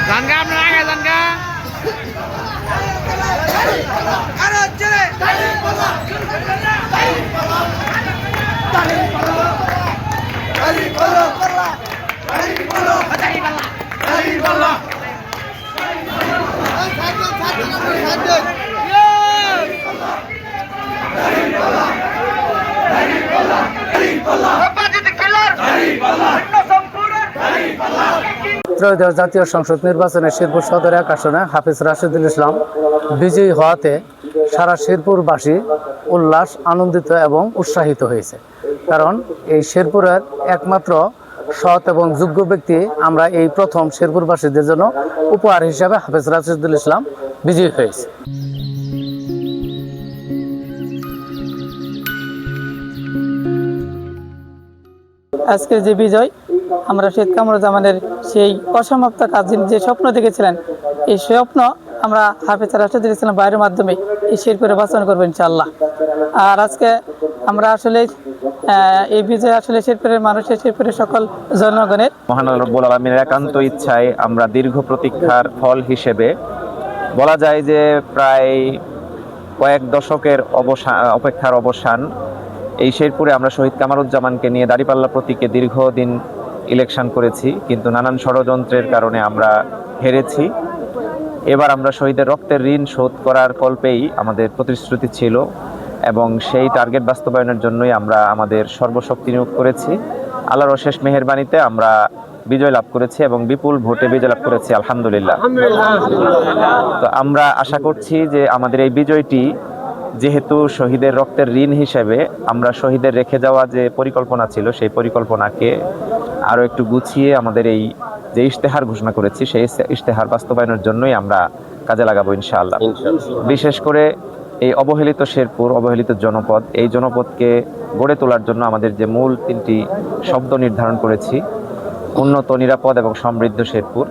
জানগা আপনার আগে জানগা ত্রয়োদশ জাতীয় সংসদ নির্বাচনে শেরপুর সদর এক আসনে হাফিজ রাশিদুল ইসলাম বিজয়ী হওয়াতে সারা শেরপুরবাসী উল্লাস, আনন্দিত এবং উৎসাহিত হয়েছে। কারণ এই শেরপুরের একমাত্র সৎ এবং যোগ্য ব্যক্তি আমরা এই প্রথম শেরপুরবাসীদের জন্য উপহার হিসাবে হাফিজ রাশিদুল ইসলাম বিজয়ী হয়েছে। আজকের যে বিজয়, আমরা শহীদ কামরুজ্জামানের সেই অসমাপ্ত কাজ যে স্বপ্ন দেখেছিলেন, এই স্বপ্ন আমরা হাফিজ রাশিদুল ইসলাম ভাইয়ের মাধ্যমে এই শেরপুরে বাস্তবায়ন করবো ইনশাআল্লাহ। আর আজকে আমরা আসলে এই বিজয় আসলে শেরপুরের মানুষের, শেরপুরের সকল জনগণের মহান আল্লাহ রাব্বুল আলামিনের একান্ত ইচ্ছায় আমরা দীর্ঘ প্রতীক্ষার ফল হিসেবে বলা যায় যে প্রায় কয়েক দশকের অপেক্ষার অবসান। এই শেরপুরে আমরা শহীদ কামরুজ্জামানকে নিয়ে দাঁড়িপাল্লা প্রতীকে দীর্ঘদিন ইলেকশন করেছি, কিন্তু নানান ষড়যন্ত্রের কারণে আমরা হেরেছি। এবার আমরা শহীদের রক্তের ঋণ শোধ করার কল্পেই আমাদের প্রতিশ্রুতি ছিল এবং সেই টার্গেট বাস্তবায়নের জন্যই আমরা আমাদের সর্বশক্তি নিয়োগ করেছি। আল্লাহর অশেষ মেহেরবানিতে আমরা বিজয় লাভ করেছি এবং বিপুল ভোটে বিজয় লাভ করেছি, আলহামদুলিল্লাহ। তো আমরা আশা করছি যে আমাদের এই বিজয়টি যেহেতু শহীদের রক্তের ঋণ হিসেবে আমরা শহীদের রেখে যাওয়া যে পরিকল্পনা ছিল, সেই পরিকল্পনাকে আরও একটু গুছিয়ে আমাদের এই যে ইশতেহার ঘোষণা করেছি, সেই ইশতেহার বাস্তবায়নের জন্যই আমরা কাজে লাগাবো ইনশাআল্লাহ। বিশেষ করে এই অবহেলিত শেরপুর, অবহেলিত জনপদ, এই জনপদকে গড়ে তোলার জন্য আমাদের যে মূল তিনটি শব্দ নির্ধারণ করেছি, উন্নত, নিরাপদ এবং সমৃদ্ধ শেরপুর,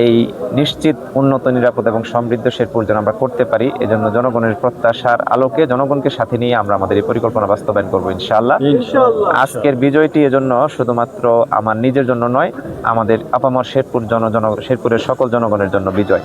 এই নিশ্চিত উন্নত, নিরাপদ এবং সমৃদ্ধ শেরপুর যেন আমরা করতে পারি, এজন্য জনগণের প্রত্যাশার আলোকে জনগণকে সাথে নিয়ে আমরা আমাদের এই পরিকল্পনা বাস্তবায়ন করবো ইনশাআল্লাহ। আজকের বিজয়টি এজন্য শুধুমাত্র আমার নিজের জন্য নয়, আমাদের আপামর শেরপুরের সকল জনগণের জন্য বিজয়।